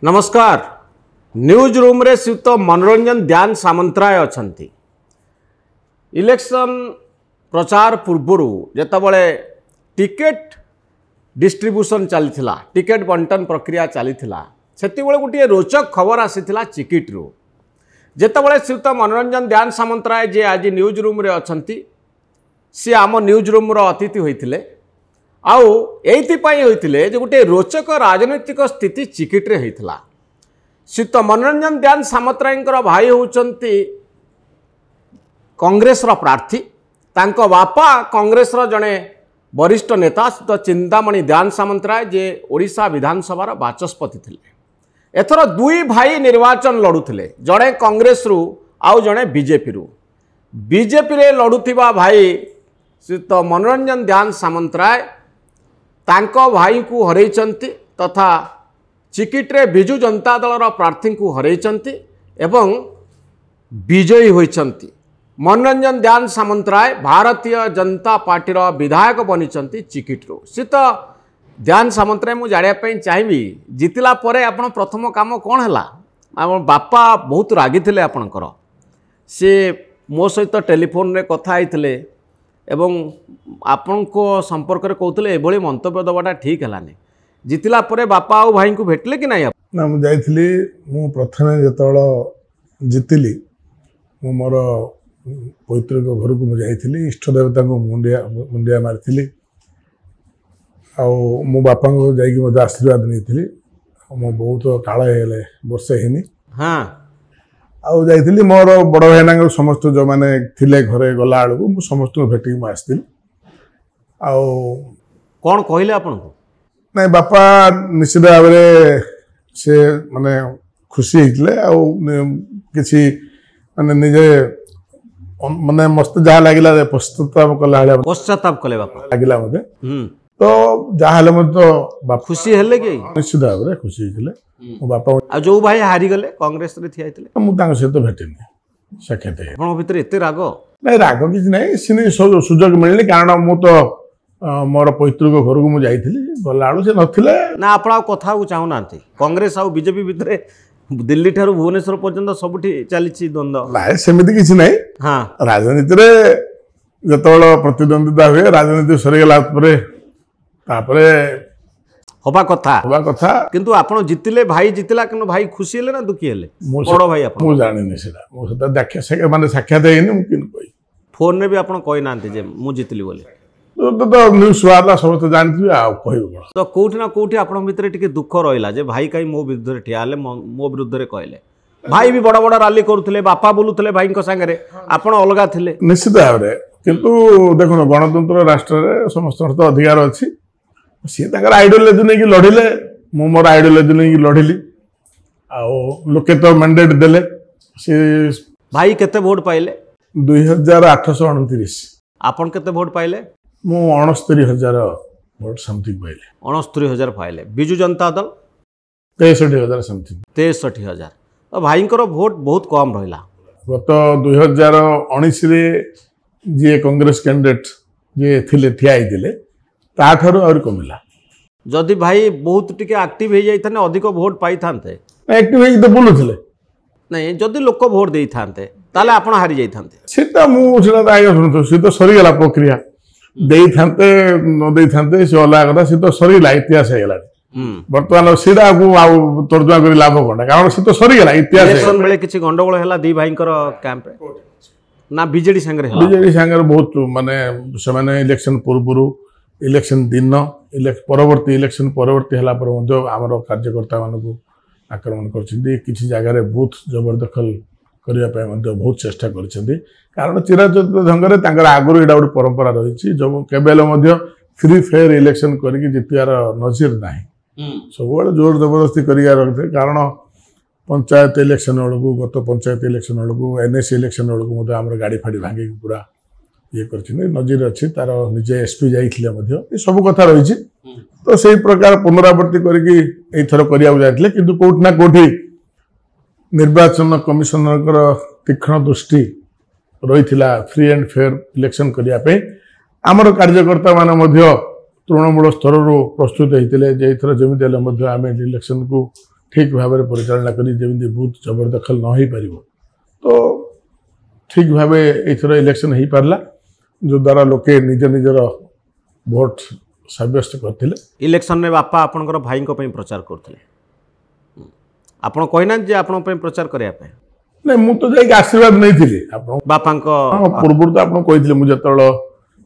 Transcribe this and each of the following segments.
नमस्कार। News room रे श्रीयुत मनोरंजन ध्यान सामंतराय अछंती। इलेक्शन प्रचार पूर्वर जेतबले टिकेट डिस्ट्रीब्यूशन चलीथिला, टिकेट बंटन प्रक्रिया चलीथिला, सेतिबले गोटे रोचक खबर आसीथिला चिकिट्रु। जेतबले श्रीयुत मनोरंजन ध्यान सामंतराय जे आज न्यूज रूम रे अछंती, सी आम न्यूज रूम रो अतिथि होइथिले। आउ एइथिपाई होइथिले जे गोटे रोचक राजनैतिक स्थिति चिकिट्रे होइथिला। श्रीयुत मनोरंजन ध्यान सामंतरायंकर भाई होउचंती कांग्रेस रो प्रार्थी। तांको बापा कांग्रेस रो जणे वरिष्ठ नेता श्रीयुत चिंतामणि ध्यान सामंतराय जे ओडिशा विधानसभा बाचस्पति थिले। एथर दुई भाई निर्वाचन लड़ुथिले, जणे कांग्रेस रु आउ जणे बीजेपी रु। बीजेपी रे लड़ुथिबा भाई श्रीयुत मनोरंजन ध्यान सामंतराय तांको भाई को हरैचंती तथा चिकिट्रे बिजु जनता दल प्रार्थी को हरैचंती एवं विजयी होइचंती। मनोरंजन ध्यान सामंतराय भारतीय जनता पार्टी विधायक बनीचंती चिकिट्रु। श्रीयुत ध्यान सामंतराय मु जानिया पई चाहिबी, जितिला परे आपण प्रथम काम कोन हला? आपण बापा बहुत रागी थिले आपणकर, से मो सहित टेलीफोन रे कथा आइथिले एवं आपण को संपर्क रे कहतले एभली मंतव्य दबाटा ठीक हलानी। जितिला परे बापा आ भाई को भेटले कि नहीं? ना मु जाइथिली, मु प्रथमे जतळ जितिली मु मोर पवित्र घर को मु जाइथिली, इष्ट देवता को मुंडिया मारथिली। आ मो बापा को जाइकी मते आशीर्वाद नेथिली। मो बहुत काळ हेले वर्षे हेनी। हां आउ जाइथिली मोर बड़ भाईना समस्त जो माने थिले घरे गला आलू मु समस्त को भेटी मु आस्थिली। आउ कोन कहले आपन को? नहीं बापा निश्चित भाव से माने खुशी होते आउ किसी माने निजे माने मस्त जहाँ लगे पश्चाताप कले बापा लगिला मते। तो जहाँ तो खुशी हेले कि निश्चित भाव खुशी होते मो बापा आ जो भाई हारी गले कांग्रेस रे थिया थिले मुझे सहित भेटिनी साक्षात। आपन भीतर एते राग नहीं राग किसी नहीं सिने सुजोग मिलनी कारण मु तो मोर पवित्र घर को मुझे गला से नथिले ना आपण आ कथा को चाहू नांती। कांग्रेस आ बीजेपी भितरे दिल्ली ठारू भुवनेश्वर पर्यंत सबुठी चलीछि द्वंद्व ना सेमिति किछि नहीं। हां राजनीति रे जतबेला प्रतिद्वंदिता हुए राजनीति सरी गला तापरे होबा कथा किंतु आपण जितिले भाई जितिला किंतु भाई खुशी हेले ना दुखी हेले? बड़ भाई आपण मु जानिनी सेटा मो सता देखा माने साक्षात हेनी मु किन कोई फोन रे भी आपण कहि नांती जे मु जितली बोले तो न्यूज वाला समस्त जानथि आ कहबो। तो कोठी ना कोठी आपण भितरे टिके दुख रहिला जे भाई काई मो विरुद्ध रे ठियाले मो विरुद्ध रे कहले। भाई भी बड़ बड़ रैली करूथले, बापा बोलुथले भाई को संगे रे, आपण अलगा थिले निश्चित भाव रे। किंतु देखो गणतंत्र राष्ट्र रे समस्त तो अधिकार अछि। सी ताकर आइडियोलॉजी नै कि लढिले, मो मोर आइडियोलॉजी नै कि लढिली। आ लोके तो मैंडेट देले। से भाई केते वोट पाइले? 2829। आपण केते वोट पाइले? मु 69,000 वोट समथिंग पाइले। 69,000 पाइले। बिजु जनता दल 63,000 समथिंग। 63,000। तो भाईंकर वोट बहुत कम रहिला। गत 2019 रे जे कांग्रेस कैंडिडेट जे थिले ठिया आइथिले ताठारु और कमिला। जदि भाई बहुत टिके एक्टिव हो जाई थाने अधिक वोट पाई थानते। एक्टिव हो तो बोलुथिले नहीं, जदि लोक वोट देई थानते ताले आपण हारि जाई थानते। सेटा मु सेटा आगे सुनतो से तो सरी गला प्रक्रिया देई थानते न देई थानते से अलग कथा। से तो सरी ला इतिहास हे गला। वर्तमान सीधा को आ तर्जुमा करी लाभ कोन कारण से तो सरी गला इतिहास। इलेक्शन बेले किछि गंडगोल होला दी भाईंकर कैंप रे ना बीजेडी संगे होला? बीजेडी संगे बहुत माने से माने इलेक्शन पूर्व इलेक्शन दिन परवर्ती इलेक्शन परवर्ती हला पर आमर कार्यकर्ता मान को आक्रमण कर किसी जगह बूथ जबरदखल करने बहुत चेष्टा कर कारण चिराचरित ढंग से आगुरी यहाँ गोटे परंपरा रही जो केवल फ्री फेयर इलेक्शन करके जितार नजीर ना सब जोर जबरदस्ती कर कारण पंचायत इलेक्शन बेलू गत पंचायत इलेक्शन बेलू एनएससी इलेक्शन बेलू आम गाड़ी फाड़ी भांगी पूरा ये कर नजीर अच्छी तार निजे एसपी जाइए सब कथा रही। तो से प्रकार पुनरावृत्ति करथर करते कि कौटना कौटी निर्वाचन कमिशनर तीक्ष्ण दृष्टि रही फ्री एंड फेयर इलेक्शन करने आमर कार्यकर्ता मान तृणमूल स्तर प्रस्तुत होते जे थर जमी आम इलेक्शन को ଠିକ୍ ଭାବରେ ପରିଚାଳନା କରି ଯେମିତି ବୁଥ୍ ଜବରଦଖଲ ନ ହେଇପାରିବ ତ ଠିକ୍ ଭାବେ ଏଇଥର ଇଲେକ୍ସନ୍ ହେଇପାରିଲା ଯଦ୍ୱାରା ଲୋକେ ନିଜ ନିଜର ଭୋଟ୍ ସାବ୍ୟସ୍ତ କରିଥିଲେ। ଇଲେକ୍ସନରେ ବାପା ଆପଣଙ୍କର ଭାଇଙ୍କ ପାଇଁ ପ୍ରଚାର କରୁଥିଲେ, ଆପଣ କହିନାହାନ୍ତି ଯେ ଆପଣଙ୍କ ପାଇଁ ପ୍ରଚାର କରିବା ପାଇଁ? ନାଇଁ ମୁଁ ତ ଯାଇକି ଆଶୀର୍ବାଦ ନେଇଥିଲି ଆପଣ ବାପାଙ୍କ ପୂର୍ବରୁ ତ ଆପଣ କହିଥିଲେ ମୁଁ ଯେତେବେଳେ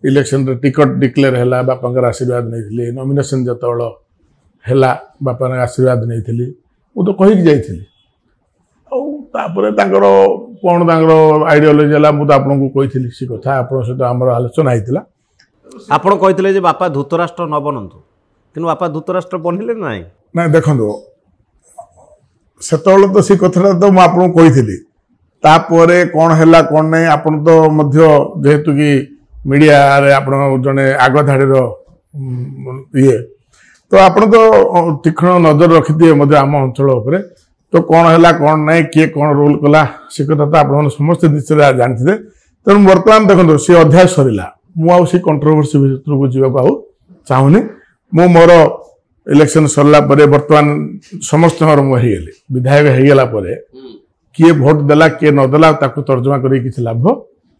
ଇଲେକ୍ସନରେ ଟିକଟ ଡିକ୍ଲେୟାର ହେଲା ବାପାଙ୍କର ଆଶୀର୍ବାଦ ନେଇଥିଲି, ନମିନେସନ୍ ଯେତେବେଳେ ହେଲା ବାପାଙ୍କ ଆଶୀର୍ବାଦ ନେଇଥିଲି, ମୁଁ ତ କହିକି ଯାଇଥିଲି। ଆଉ ତାପରେ ତାଙ୍କର କ'ଣ ତାଙ୍କର ଆଇଡ଼ିଓଲୋଜି ହେଲା ମୁଁ ତ ଆପଣଙ୍କୁ କହିଥିଲି ସେ କଥା, ଆପଣଙ୍କ ସହିତ ଆମର ଆଲୋଚନା ହେଇଥିଲା। ଆପଣ କହିଥିଲେ ଯେ ବାପା ଧୃତରାଷ୍ଟ୍ର ନ ବନନ୍ତୁ, କିନ୍ତୁ ବାପା ଧୃତରାଷ୍ଟ୍ର ବନିଲେ ନାହିଁ? ନାଇଁ ଦେଖନ୍ତୁ ସେତେବେଳେ ତ ସେ କଥାଟା ତ ମୁଁ ଆପଣଙ୍କୁ କହିଥିଲି, ତାପରେ କ'ଣ ହେଲା କ'ଣ ନାହିଁ ଆପଣ ତ ମଧ୍ୟ ଯେହେତୁ କି ମିଡ଼ିଆରେ ଆପଣ ଜଣେ ଆଗ ଧାଡ଼ିର ଇଏ ତ ଆପଣ ତ ତୀକ୍ଷ୍ଣ ନଜର ରଖିଥିବେ ମଧ୍ୟ ଆମ ଅଞ୍ଚଳ ଉପରେ, ତ କ'ଣ ହେଲା କ'ଣ ନାହିଁ କିଏ କ'ଣ ରୋଲ୍ କଲା ସେ କଥା ତ ଆପଣମାନେ ସମସ୍ତେ ନିଶ୍ଚୟ ଜାଣିଥିବେ। ତେଣୁ ବର୍ତ୍ତମାନ ଦେଖନ୍ତୁ ସେ ଅଧ୍ୟାୟ ସରିଲା, ମୁଁ ଆଉ ସେ କଣ୍ଟ୍ରୋଭର୍ସି ଭିତରକୁ ଯିବାକୁ ଆଉ ଚାହୁଁନି। ମୁଁ ମୋର ଇଲେକ୍ସନ୍ ସରିଲା ପରେ ବର୍ତ୍ତମାନ ସମସ୍ତଙ୍କର ମୁଁ ହେଇଗଲି ବିଧାୟକ ହେଇଗଲା ପରେ କିଏ ଭୋଟ୍ ଦେଲା କିଏ ନ ଦେଲା ତାକୁ ତର୍ଜମା କରି କିଛି ଲାଭ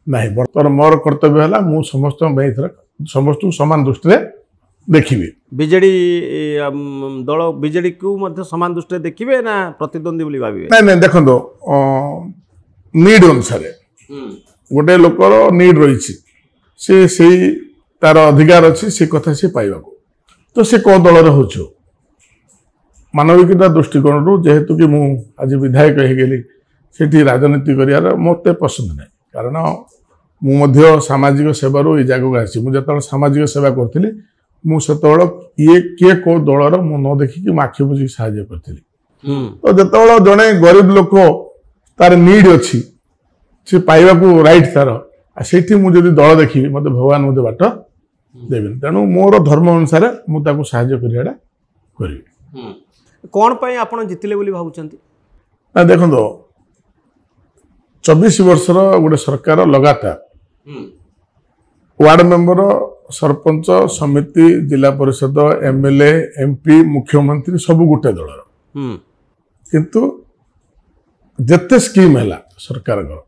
ନାହିଁ। ବର୍ତ୍ତମାନ ମୋର କର୍ତ୍ତବ୍ୟ ହେଲା ମୁଁ ସମସ୍ତଙ୍କ ପାଇଁ ଏଥର ସମସ୍ତଙ୍କୁ ସମାନ ଦୃଷ୍ଟିରେ ଦେଖିବି। ବିଜେଡି ଦଳ ବିଜେଡିକୁ ମଧ୍ୟ ସମାନ ଦୃଷ୍ଟିରେ ଦେଖିବେ ନା ପ୍ରତିଦ୍ୱନ୍ଦ୍ୱୀ ବୋଲି ଭାବିବେ? ନାଇଁ ନାଇଁ ଦେଖନ୍ତୁ ନିଡ୍ ଅନୁସାରେ ଗୋଟେ ଲୋକର ନିଡ୍ ରହିଛି, ସେ ସେଇ ତାର ଅଧିକାର ଅଛି ସେ କଥା ସେ ପାଇବାକୁ, ତ ସେ କେଉଁ ଦଳରେ ହେଉଛୁ ମାନବିକତା ଦୃଷ୍ଟିକୋଣରୁ ଯେହେତୁ କି ମୁଁ ଆଜି ବିଧାୟକ ହେଇଗଲି ସେଠି ରାଜନୀତି କରିବାର ମୋତେ ପସନ୍ଦ ନାହିଁ। କାରଣ ମୁଁ ମଧ୍ୟ ସାମାଜିକ ସେବାରୁ ଏଇ ଜାଗାକୁ ଆସିଛି। ମୁଁ ଯେତେବେଳେ ସାମାଜିକ ସେବା କରୁଥିଲି ମୁଁ ସେତେବେଳେ କିଏ କେଉଁ ଦଳର ମୁଁ ନ ଦେଖିକି ମୁଁ ଆଖି ବୁଝିକି ସାହାଯ୍ୟ କରିଥିଲି। ତ ଯେତେବେଳେ ଜଣେ ଗରିବ ଲୋକ ତାର ନିଡ୍ ଅଛି ସେ ପାଇବାକୁ ରାଇଟ୍ ତାର, ସେଇଠି ମୁଁ ଯଦି ଦଳ ଦେଖିବି ମୋତେ ଭଗବାନ ମୋତେ ବାଟ ଦେବେନି। ତେଣୁ ମୋର ଧର୍ମ ଅନୁସାରେ ମୁଁ ତାକୁ ସାହାଯ୍ୟ କରିବାଟା କରିବି। କ'ଣ ପାଇଁ ଆପଣ ଜିତିଲେ ବୋଲି ଭାବୁଛନ୍ତି? ନା ଦେଖନ୍ତୁ 24 ବର୍ଷର ଗୋଟେ ସରକାର ଲଗାତାର ୱାର୍ଡ ମେମ୍ବର ସରପଞ୍ଚ ସମିତି ଜିଲ୍ଲା ପରିଷଦ MLA MP ମୁଖ୍ୟମନ୍ତ୍ରୀ ସବୁ ଗୋଟେ ଦଳର, କିନ୍ତୁ ଯେତେ ସ୍କିମ୍ ହେଲା ସରକାରଙ୍କର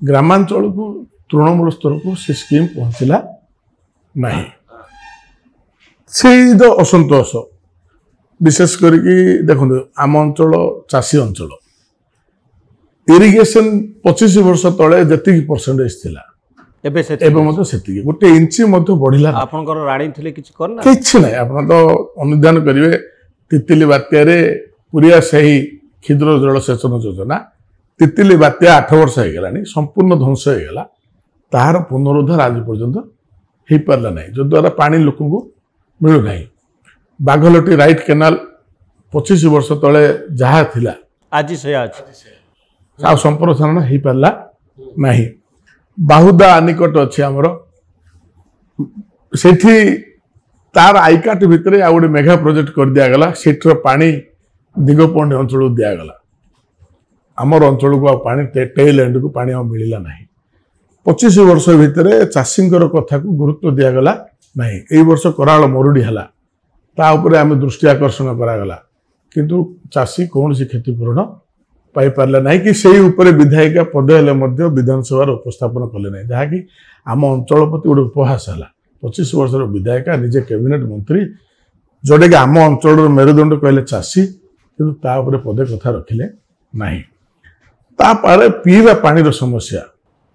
ଗ୍ରାମାଞ୍ଚଳକୁ ତୃଣମୂଳ ସ୍ତରକୁ ସେ ସ୍କିମ୍ ପହଞ୍ଚିଲା ନାହିଁ। ସେଇ ଯେଉଁ ଅସନ୍ତୋଷ ବିଶେଷ କରିକି ଦେଖନ୍ତୁ ଆମ ଅଞ୍ଚଳ ଚାଷୀ ଅଞ୍ଚଳ, ଇରିଗେସନ୍ 25 ବର୍ଷ ତଳେ ଯେତିକି ପରସେଣ୍ଟେଜ ଥିଲା ଏବେ ମଧ୍ୟ ସେତିକି, ଗୋଟେ ଇଞ୍ଚି ମଧ୍ୟ ବଢିଲା। ଆପଣଙ୍କର ରାଣୀ ଥିଲେ କିଛି କରିନା? କିଛି ନାହିଁ। ଆପଣ ତ ଅନୁଧ୍ୟାନ କରିବେ ତିତିଲି ବାତ୍ୟାରେ ପୁରିଆ ସେହି କ୍ଷୁଦ୍ର ଜଳସେଚନ ଯୋଜନା ତିତିଲି ବାତ୍ୟା 8 ବର୍ଷ ହେଇଗଲାଣି ସମ୍ପୂର୍ଣ୍ଣ ଧ୍ୱଂସ ହେଇଗଲା, ତାହାର ପୁନରୁଦ୍ଧାର ଆଜି ପର୍ଯ୍ୟନ୍ତ ହେଇପାରିଲା ନାହିଁ, ଯଦ୍ୱାରା ପାଣି ଲୋକଙ୍କୁ ମିଳୁନାହିଁ। ବାଘଲଟି ରାଇଟ୍ କେନାଲ 25 ବର୍ଷ ତଳେ ଯାହା ଥିଲା ଆଜି ସେୟା ଅଛି, ଆଉ ସମ୍ପ୍ରସାରଣ ହେଇପାରିଲା ନାହିଁ। ବାହୁଦା ନିକଟ ଅଛି ଆମର, ସେଠି ତାର ଆଇକାଟ ଭିତରେ ଆଉ ଗୋଟେ ମେଘା ପ୍ରୋଜେକ୍ଟ କରିଦିଆଗଲା, ସେଠିର ପାଣି ଦିଗପହଣ୍ଡି ଅଞ୍ଚଳକୁ ଦିଆଗଲା, ଆମର ଅଞ୍ଚଳକୁ ଆଉ ପାଣି ଟେଲ୍ ଏଣ୍ଡକୁ ପାଣି ଆଉ ମିଳିଲା ନାହିଁ। 25 ବର୍ଷ ଭିତରେ ଚାଷୀଙ୍କର କଥାକୁ ଗୁରୁତ୍ୱ ଦିଆଗଲା ନାହିଁ। ଏଇ ବର୍ଷ କରାଳ ମରୁଡ଼ି ହେଲା, ତା ଉପରେ ଆମେ ଦୃଷ୍ଟି ଆକର୍ଷଣ କରାଗଲା, କିନ୍ତୁ ଚାଷୀ କୌଣସି କ୍ଷତିପୂରଣ ପାଇପାରିଲା ନାହିଁ କି ସେଇ ଉପରେ ବିଧାୟିକା ପଦ ହେଲେ ମଧ୍ୟ ବିଧାନସଭାରେ ଉପସ୍ଥାପନ କଲେ ନାହିଁ, ଯାହାକି ଆମ ଅଞ୍ଚଳ ପ୍ରତି ଗୋଟେ ଉପହାସ ହେଲା। 25 ବର୍ଷର ବିଧାୟିକା ନିଜେ କ୍ୟାବିନେଟ୍ ମନ୍ତ୍ରୀ, ଯେଉଁଟାକି ଆମ ଅଞ୍ଚଳର ମେରୁଦଣ୍ଡ କହିଲେ ଚାଷୀ, କିନ୍ତୁ ତା ଉପରେ ପଦେ କଥା ରଖିଲେ ନାହିଁ। ତାପରେ ପିଇବା ପାଣିର ସମସ୍ୟା,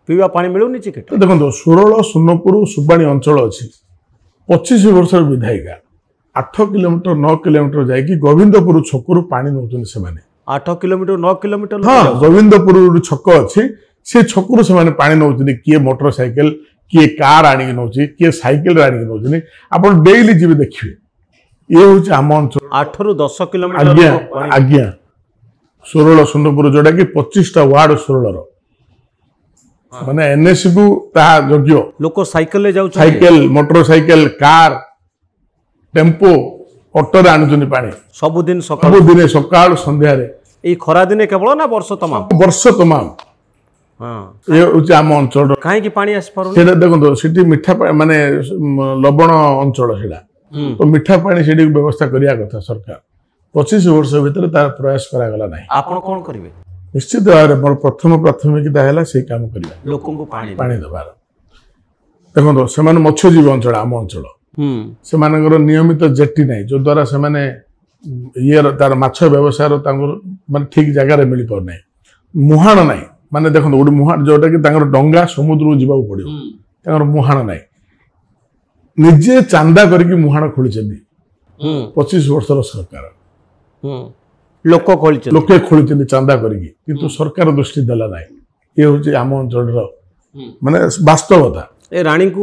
ପିଇବା ପାଣି ମିଳୁନି ଚିକେଟ। ଦେଖନ୍ତୁ ସୁରଳ ସୁନପୁର ସୁବାଣୀ ଅଞ୍ଚଳ ଅଛି, 25 ବର୍ଷର ବିଧାୟିକା 8 କିଲୋମିଟର 9 କିଲୋମିଟର ଯାଇକି ଗୋବିନ୍ଦପୁର ଛକରୁ ପାଣି ନେଉଛନ୍ତି ସେମାନେ। 8 କିଲୋମିଟର 9 କିଲୋମିଟର? ହଁ, ଗୋବିନ୍ଦପୁର ଛକ ଅଛି, ସେ ଛକରୁ ସେମାନେ ପାଣି ନେଉଛନ୍ତି। କିଏ ମୋଟର ସାଇକେଲ, କିଏ କାର ଆଣିକି ନେଉଛି, କିଏ ସାଇକେଲରେ ଆଣିକି ନେଉଛନ୍ତି। ଆପଣ ଡେଇଲି ଯିବେ ଦେଖିବେ, ଇଏ ହେଉଛି ଆମ ଅଞ୍ଚଳ 8 ରୁ 10 କିଲୋମିଟର। ଆଜ୍ଞା ଆଜ୍ଞା, ସୁରଳ ସୁନ୍ଦରପୁର ଯୋଉଟାକି 25ଟା ୱାର୍ଡ ସୁରଳର, ମାନେ NSC କୁ ତାହା ଯୋଗ୍ୟ। ଲୋକ ସାଇକେଲରେ ଯାଉଛନ୍ତି, cycle, motor cycle, car, tempo, ଅଟୋରେ ଆଣୁଛନ୍ତି ପାଣି ସବୁଦିନ ସକାଳୁ ସନ୍ଧ୍ୟାରେ। ଏଇ ଖରା ଦିନେ କେବଳ ନା ବର୍ଷ ତମାମ? ବର୍ଷ ତମାମ। ଏ ହେଉଛି ଆମ ଅଞ୍ଚଳର। କାହିଁକି ପାଣି ଆସିପାରୁନି? ସେଇଟା ଦେଖନ୍ତୁ, ସେଠି ମିଠା ମାନେ ଲବଣ ଅଞ୍ଚଳ, ସେଇଟା ତ ମିଠା ପାଣି ସେଠି ବ୍ୟବସ୍ଥା କରିବା କଥା ସରକାର। 25 वर्ष भितर तार प्रयास करागला नहीं। आपण कोन करिवे निश्चित भाव मोर प्रथम प्राथमिकता है से काम करवा लोकन को पानी दबार देखो से मत्स्यजीवी अंचल आम अंचल से नियमित जेटी ना जो द्वारा से ये तार माछ व्यवसाय माने ठीक जगह मिल पार ना मुहाण ना माने देखो गोटे मुहाण जोटा कि डंगा समुद्र को जावाक पड़ो मुहाण ना निजे चांदा करके मुहाण खोली 25 वर्षर सरकार लोके खोली चांदा करके सरकार दृष्टि देला ना ये हूँ आम अंचल माने वास्तवता ए रानी को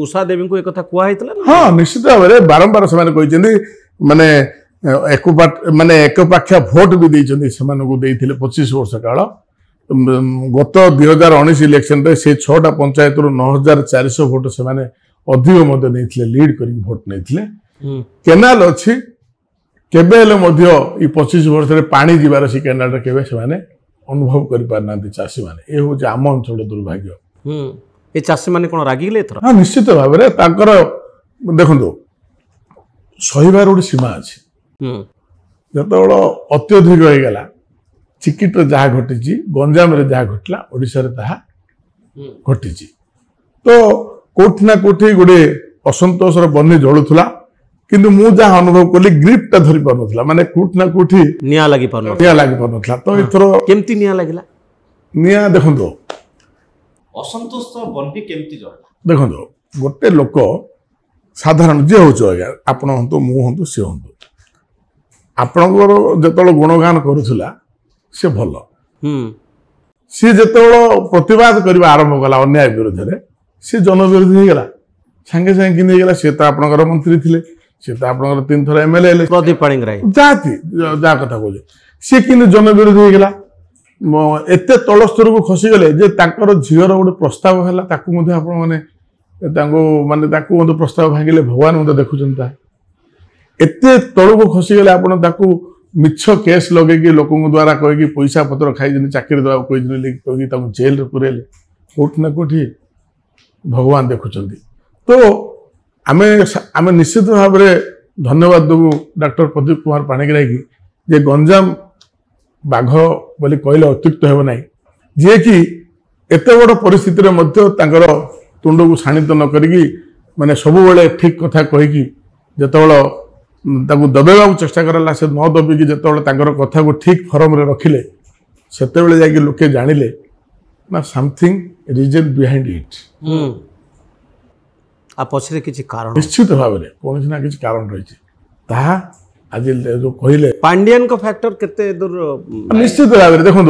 उषा देवी को एक कथा कुआ हैतला हाँ निश्चित भाव में बारंबार से माने एक पाख्या भोट भी देइछन्ति सेमानकु देइथिले 25 वर्ष काल गत 2019 इलेक्शन रे से 6टा पंचायत रु 9400 भोट से माने अधिक मध्य नैथिले लीड करी भोट नैथिले केनाल अछि केबे हेले मध्य ई 25 वर्ष रे पानी जिबार से केनाल रे केबे से माने अनुभव करि पारनांति चासी माने ए हो जे आम अंचल दुर्भाग्य ए चासी माने कोन रागी गेले थरा हां निश्चित भाव रे ताकर देखंतो सहीबार गोटे सीमा अछि जतबेला अत्यधिक हो गला चिकिट जहाँ घटी गंजाम रे जहाँ घटला ओडिशा रे ताहा घटी तो कोठी ना कोठी गोटे असंतोषर बन्नी जलुला किंतु मु जहाँ अनुभव कली ग्रिपटा धरी पारनथला माने कोठी ना कोठी निया लागि पारनथला तो एथरो केमती निया लागिला निया देखंतो असंतोष बन्नी केमती जळला देखंतो गोटे लोक साधारण जे होचो आज्ञा आपण हंतो मु हंतो से हंतो आपणकर जेतबेला गुणगान करुला से भल सी जेतबेला प्रतिवाद करने आरंभ कला अन्याय विरोध में सी जनविरोधी हो गला सांगे सांगे किन गला सी तो आपणकर मंत्री थिले सी तो आपणकर 3 थर एमएलए प्रदीप पाणिग्राही जाती जा कथा कहले सी किन जनविरोधी हो गला एते तल स्तर को खसी गले जे ताकर झियर गोटे प्रस्ताव है ताकू मध्ये आपण माने ताकू मध्ये प्रस्ताव भांगिले भगवान मध्ये देखुचन ता एते तल को खसी गले आपण ताकू मिछ केस लगे लोकों द्वारा कहे पैसा पत्र खाई चाकरी देवा कही जेल रे पुरेले कोठी ना कोठी भगवान देखुचंदी तो आमे आमे निश्चित भाव में धन्यवाद देबू डॉक्टर प्रदीप कुमार पाणिग्राही की जे गंजाम बाघ बोली कहले अत्युक्त हेब ना जी कि एते बड़ परिस्थिति रे मध्य तांकर तुंड को शाणित न करी माने सब बेले ठीक कथा कहीकि जेतेबेला ताकू दबेवा चेष्टा कराला से न दबिकी जेतेबेला तांकर कथा को ठीक फॉर्म रे रखिले सेतेबेले जाके लोके जानिले ना समथिंग रीजन बिहाइंड इट आ पछरे किछि कारण निश्चित भाव में कोन ना किछि कारण रही ताहा आज जो कहले पांडियन को फैक्टर केते दूर निश्चित भाव में देखो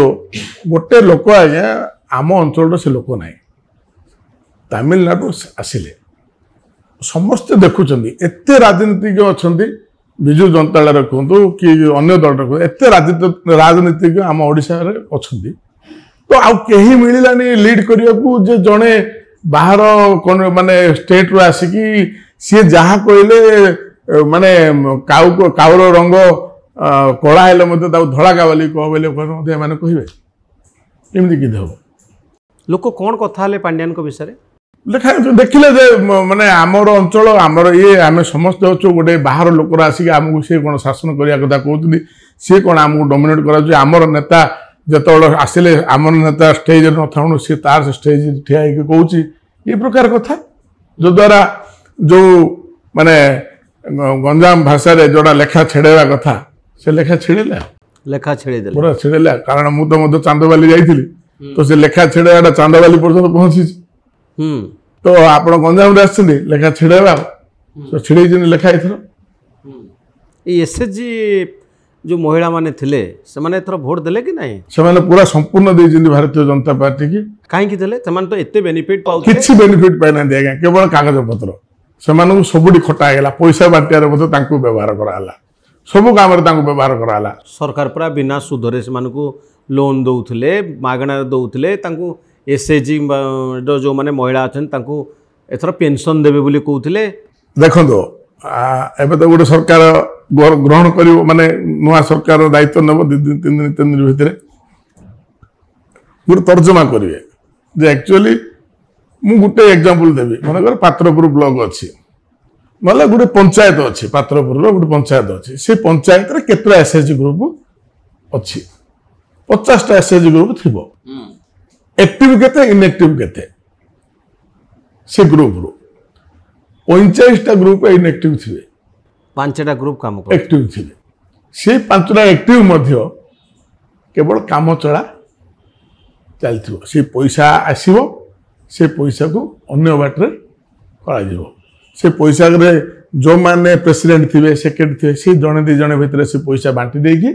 गोटे लोक आज्ञा आम अंचल से लोक ना तमिलनाडु आसिले समस्ते देखुं एते राजनीतिज्ञ अच्छा विजु जनता दल कहतु कि अन्य दल कहतु एत राजनीतिज्ञ आम ओडिशा रे अच्छा तो आउ कहीं मिलानी लीड करने को जे जड़े बाहर कौन माने स्टेट रू आसिकी सी जहाँ कहले माने काउर रंग कला हेले धड़ा कावाली कह बोले मैंने कहे एमती कि हम लोक कौन कथा हेले पांड्यान को विषय देखा देखिले जे माने आमर अंचल आमर ये आम समस्त अच्छु गोटे बाहर लोक आसिक आमको सी कौन शासन करने कथा कहते सी कौन आमको डोमिनेट कर आमर नेता जिते आसिले आमर नेता स्टेज न था सी तार स्टेज ठिया कौच ये प्रकार कथा जो द्वारा जो माने गंजाम भाषा रे जोड़ा लेखा छेड़ेवा कथा से लेखा छेड़ेला लेखा छेड़े पूरा छेड़ेला कारण मु तो चांदबाली जाइली तो से लेखा छेड़ेवा चांदबाली पर्यंत पहुंची तो आप गंजाम रे लेखा छेड़ेवा छेड़े लेखा एथर एसएचजी जो महिला माने थिले से माने एथर भोट देले कि नहीं से माने पूरा संपूर्ण दे भारतीय जनता पार्टी की काहे कि देले से माने तो एते बेनिफिट पाउ किछि बेनिफिट पाइ ना दिया केवल कागज पत्र से मानू सबुडी खटा गेला पैसा बाटियार मते तांको व्यवहार कराला सब काम रे तांको व्यवहार कराला सरकार पूरा बिना सुधरे से मानू लोन दउथले मागणा दउथले तांको एसएचजी जो माने महिला अछन तांको एथर पेंशन देबे बोली कहउथले देखंतो एबे तो गोटे सरकार ग्रहण कर माने नुआ सरकार दायित्व नब 2 दिन 3 दिन भितर गोटे तर्जमा करेंगे जे एक्चुअली मु गोटे एग्जांपल देवी मनकर पात्रपुर ब्लॉक अच्छी मतलब गोटे पंचायत अच्छी पात्रपुर गोटे पंचायत अच्छी से पंचायत रे केतरा एसएचजी ग्रुप अच्छी 50टा एसएचजी ग्रुप थी एक्टिव केते इनएक्टिव केते से ग्रुप रो 49टा ग्रुप इनएक्टिव थे 5टा ग्रुप काम कर एक्टिव थे से 5टा एक्टिव मध्य केवल काम चला चलती से पैसा आसो से पैसा को अन्य बाटर कर से पैसा जो माने प्रेसिडेंट थे सेक्रेटरी थे से जड़े दी जड़े भितर से पैसा बांटी देगी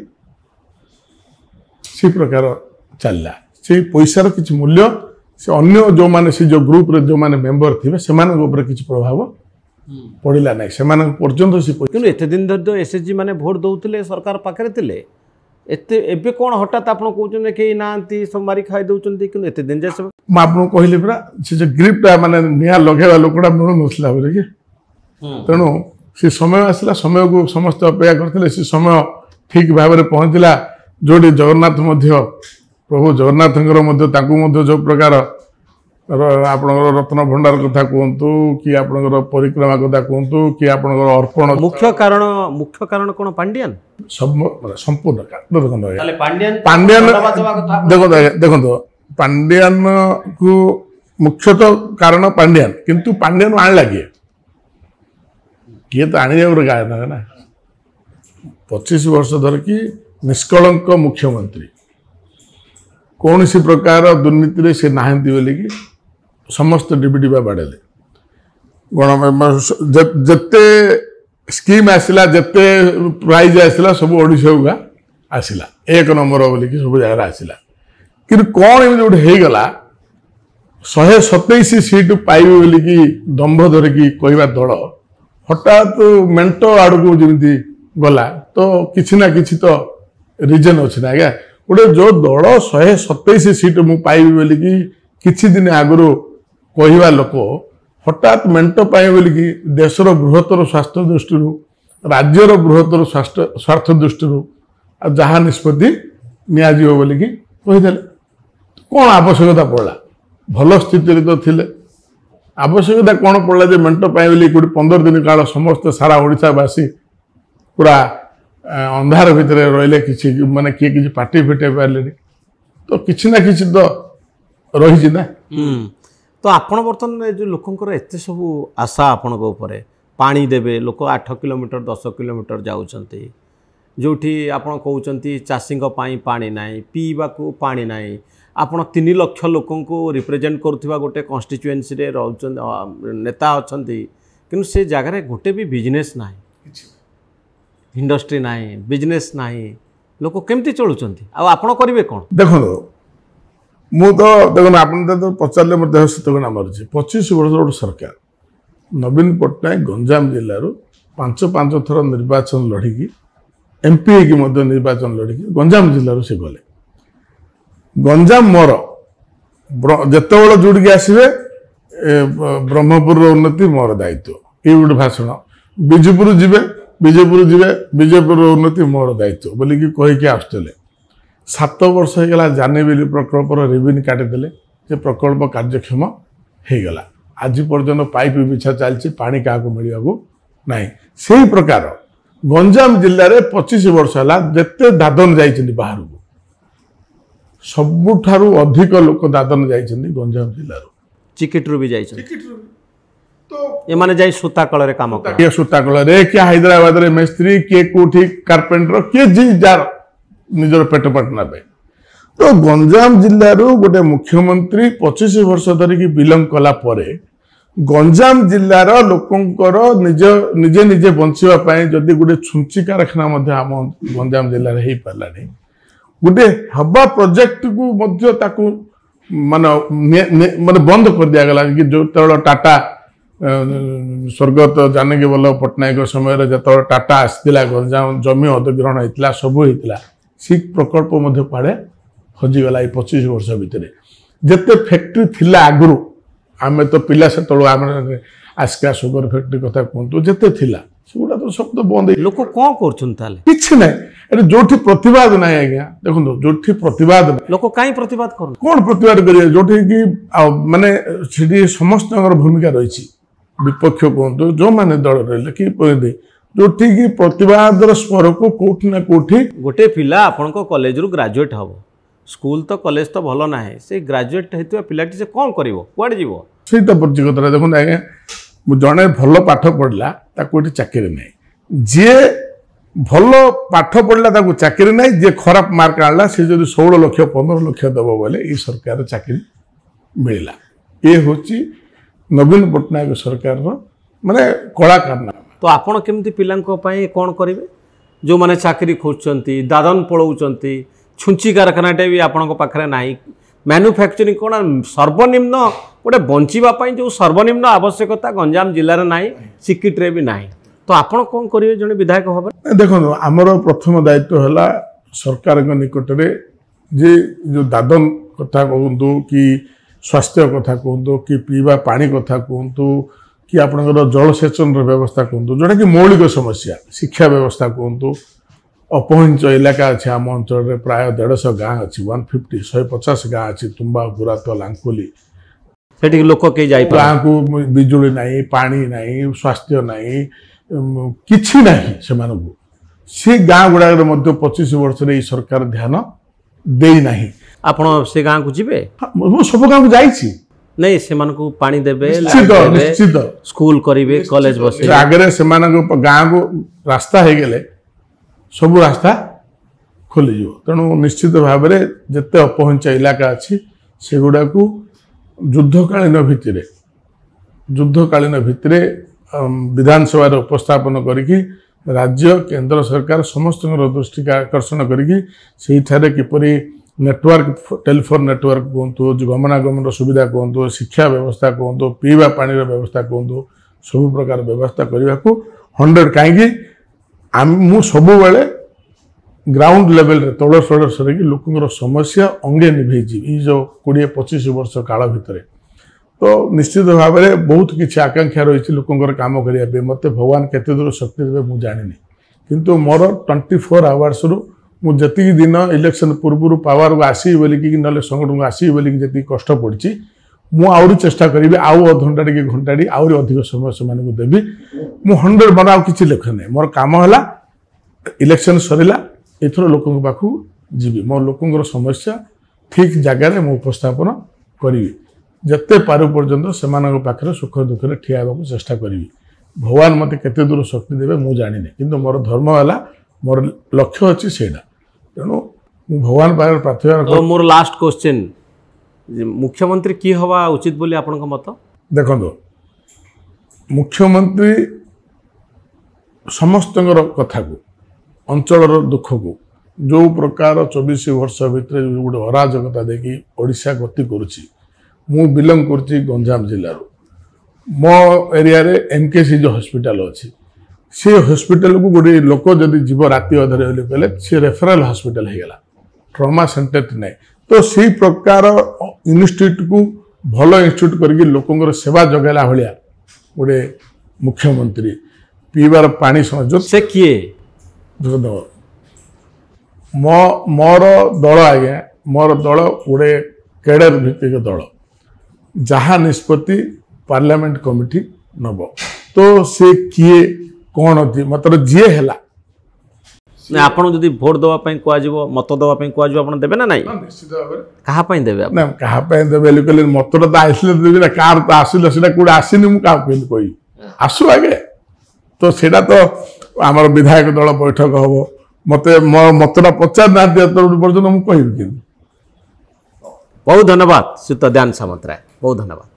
से प्रकार चलला से पैसार किसी मूल्य से अन्य जो माने से जो ग्रुप रे जो माने मेंबर थे से किसी प्रभाव पड़िला नहीं से पर्यंत से कि एत दिन धर एसएचजी माने भोट दौले सरकार पाखे थे एते एबे कौन हठात आप कहते कहीं ना सब मारी खाई दौरान कि एत दिन जाए मुझे आपको कहली पूरा से जो ग्रिपटा माने निया लगेगा लोकटा मिलू नसला बोले कि तेणु से समय आसला समय को समस्त अपेक्षा करते से समय ठीक भाव में पहुँचला जोटी जगन्नाथ प्रभु जगन्नाथ जो प्रकार आप रत्न भंडार कथा कहतु कि आप परिक्रमा कथा कहतु कि आप अर्पण मुख्य कारण कौन पांड्यान संपूर्ण पांड्यान देखो पांड्यान को मुख्यतः कारण पांड्यान किंतु पांड्यान आणला किए तो आने गाय ना 25 वर्ष धर की निष्कलंक मुख्यमंत्री कौन सी प्रकार दुर्नीति से नहांती बोले कि समस्त डिबिडिबा बाड़ेले जते स्कीम आसला जते प्राइज आसला सब ओडिशा आसला 1 नंबर बोली कि सब जगह आसला कि कौन एम गोटे हो गला 127 सीट पाइबे बोली कि दंभ धरिकी कहवा दल हठात मेंटो आड़ को जमी गला तो किसी ना किसी तो रिजन अच्छे ना आज्ञा गोटे जो दल 127 सीट मु पाइबी बोली कि किछि दिन आगु कहवा लोक हठात मेंट पाए बोली कि देशर बृहत्तर स्वास्थ्य दृष्टि राज्यर बृहत्तर स्वार्थ दृष्टि जहाँ निष्पत्ति नियाजिव बोली कि कहीदे कौन आवश्यकता पड़ा भल स्थिति तो थिले आवश्यकता कौन पड़ा जे मेंट पाए बोली गोटे 15 दिन काल समस्त सारा ओडिशावासी पूरा अंधार भितर रहिले किसी माने किए किसी पार्टी फिटे पारे तो किसी ना किसी तो रही ना तो आपण बर्तमान जो लोकंकर एते सब आशा आपण ऊपर पानी देवे लोक 8 किलोमीटर 10 किलोमीटर जाउछंती जोठी आपण कहउछंती चाषी पानी नाई पीवा को पानी नाई आपण 3 लाख लोकों को रिप्रेजेंट करुवा गोटे कन्स्टिट्युएंसी रे नेता अछंती किंतु से जगह गोटे भी बिजनेस ना इंडस्ट्री ना बिजनेस ना लोक केमती चलुचंती आपण करिवे कोन देखो मु तो देखो आप पचारे मत शतगणा मारुଛି 25 वर्ष गोटे सरकार नवीन पट्टनायक गंजाम जिलूर 5 थर निर्वाचन लड़िकी एमपी की निर्वाचन लड़िकी गंजाम जिलूर से गले गंजाम मोर जिते बड़े जोड़िकी आसवे ब्रह्मपुर उन्नति मोर दायित्व ये गोटे भाषण विजयपुर जीवे विजयपुर उन्नति मोर दायित्व बोलिकी कहीकि आसुले 7 वर्ष हो गला जानेबिली प्रकल्पर रेवेन्यू काटिदेले से प्रकल्प कार्यक्षम हो गला आज पर्यटन पाइप बिछा चलती पानी क्या मिलवा ना से प्रकार गंजाम जिले में 25 वर्ष है जिते दादन जाइए बाहर को सबुठारु अधिक लोक दादन जाइए गंजाम जिलूर चिकिट्रु भी जाइए तो ये माने जाई सूता कल काम किए सूता कल किए हैदराबाद रे मिस्त्री किए कोठी कारपेंटर किए जी जार निजर पेट पाट नाबे तो गंजाम जिलूर गोटे मुख्यमंत्री 25 वर्ष धरिकी बिलंग कला परे गंजाम जिलार लोकंकर निजे निजे बंचापी जदि गोटे छुंची कारखाना आम गंजाम जिले हो पारानी गोटे हवा प्रोजेक्ट को माने बंद कर दिया गला कि जो टाटा स्वर्गत जानकी वल्लभ पट्टनायक समय जो टाटा आसला गंजाम जमी अधिग्रहण होता सब होता सी प्रकल्प पाड़े हजिगला 25 वर्ष भितर जिते फैक्ट्री थिला आगु आम तो पिला से आम आस्का सुगर फैक्ट्री कथा कहतु जिते थिला सेगुड़ा तो सब तो बंद लोक कौन कर किसी ना जो प्रतिवाद ना आज्ञा देखो जो प्रतिवाद लोक कहीं प्रतिवाद कर कौन प्रतिवाद करेंगे जो कि माने समस्त भूमिका रही विपक्ष कहतु जो मैंने दल रही कि जो ठीक प्रतिवादर स्वर को कौटि ना कौटि गोटे पिला आपण कॉलेज रु ग्रेजुएट हम स्कूल तो कॉलेज तो भल ना से ग्रेजुएट होता पिलाटी से कौन कर कुआड़े जीव से बुझी कथा देखो आज्ञा जड़े भल पाठ पढ़ला कोई चाकरी ना जी भल पाठ पढ़ला चाकरी ना जी खराब मार्क आनला सी जो 16 लाख 15 लाख दब बोले ये सरकार चाकरी मिलला ये हूँ नवीन पट्टनायक सरकार माने कला कारनामा। तो आपण केमती पिलांको पई कौन करेंगे जो माने चाकरी खोजचंती दादन पळौचंती छुंची कारखानाटे भी आपण पाखरे नाही मैन्युफैक्चरिंग कौन सर्वनिम्न गोटे बंचापी जो सर्वनिम्न आवश्यकता गंजाम जिले में ना सिक्किट्रे भी ना तो आपण कौन करेंगे जड़े विधायक भाव देखो आमर प्रथम दायित्व है सरकार निकट में जे जो दादन कथा कहतु कि स्वास्थ्य कथा कहतु कि पीवा पानी कथा कहतु कि आपणकर जलसेचन व्यवस्था कहतु जोटा कि मौलिक समस्या शिक्षा व्यवस्था कहतु अपहंच इलाका अच्छे आम अंचल प्राय 150 गाँ अच्छी 150 150 गाँ अच्छी तुम्बा गुरात लांकुली से लोक कई गाँ को बिजुली नहीं पानी नहीं स्वास्थ्य नहीं किछि नहीं से गाँ गुड़ा 25 वर्ष रे सरकार ध्यान देई नहीं आपण से गाँ को जीवे मो सब गाँ को जाइछि नहीं से मानको पानी देबे निश्चित स्कूल करिवे कॉलेज बसे आगे से गाँ को रास्ता हो गले सब रास्ता खोली तेणु निश्चित भाव में जिते अपहंच इलाका अच्छी से गुड़ा को युद्धकालीन भित्तिरे विधानसभा उपस्थापन करिकी राज्य केंद्र सरकार समस्त दृष्टि आकर्षण करिकी किपरि नेटवर्क टेलीफोन नेटवर्क कहतु गमनागमन सुविधा कहतु शिक्षा व्यवस्था कहतु पीवा पानी व्यवस्था कहतु सब प्रकार व्यवस्था करने को 100 कहीं सब बेले ग्राउंड लेवल रे तल स्तर सर लोक समस्या अंगे निभे जो 20-25 वर्ष काल भितर तो निश्चित भाव में बहुत किसी आकांक्षा रही लोकर कम करने मत भगवान केते दूर शक्ति देवे मुझे जानी किंतु मोर 24 आवर्स रु मुझे दिन इलेक्शन पूर्व पावर को आसबी बोलिकी ना संगठन को आसबी बोलिकी जी कष्ट पड़ी मुझे चेष्टा करी आउ अधघंटा कि घंटा आउरी अधिक समय से देवी मुझे 100 बना किसी लक्ष्य नहीं मोर कम है इलेक्शन सरला एथर लोकों पाखु जीवी मो लोकों समस्या ठीक जगार मु उपस्थापन करी जत्ते पारु पर्यंत से पाखे सुख दुखे ठिया चेष्टा करी भगवान मत केते दूर शक्ति देवे मु जानी किंतु मोर धर्म है मोर लक्ष्य अच्छी से तेणु भगवान पाखे प्रार्थना मोर लास्ट क्वेश्चन मुख्यमंत्री की हवा उचित बोली आपण मत देखो मुख्यमंत्री समस्त कथा को अंचल दुख को जो प्रकार 24 वर्ष भितर गोटे अराजकता देखी ओडिशा गति करुच्ची मु बिलंग कर गंजाम जिलूर मो एरिया रे एमकेसी जो हॉस्पिटल अच्छी से हॉस्पिटल को गोटे लोक जदि जीव राति अधरे कहले सी रेफरल हॉस्पिटल होगा ट्रमा सेंटर ना तो सी प्रकार इन्स्टिट्यूट को भल इन्स्टिट्यूट करके लोकंर सेवा जगैला भाया गोटे मुख्यमंत्री पीबार पानी संजोग से किए मोर दल आज्ञा मोर दल गोटे कैडर भित्तिक दल जहाँ निष्पत्ति पार्लियामेंट कमिटी नब तो से किए कौन थी मतलब जी है आपन जदि भोट दवा पई कहजिवो मत दवा पई कहजिवो आपन देबे ना नहीं निश्चित भाव में कहा पई देबे ना कहा पई देबे कहले मतटा तो आइसले देबे ना कार तो आसिले सेटा कोड आसीनी मु का कहि आसु आगे तो सेटा तो आमर विधायक दल बैठक हम मत मतटा पचार ना दिया तो पर्यटन मुझे कहबी बहुत धन्यवाद श्रीयुत ध्यान सामंतराय बहुत धन्यवाद।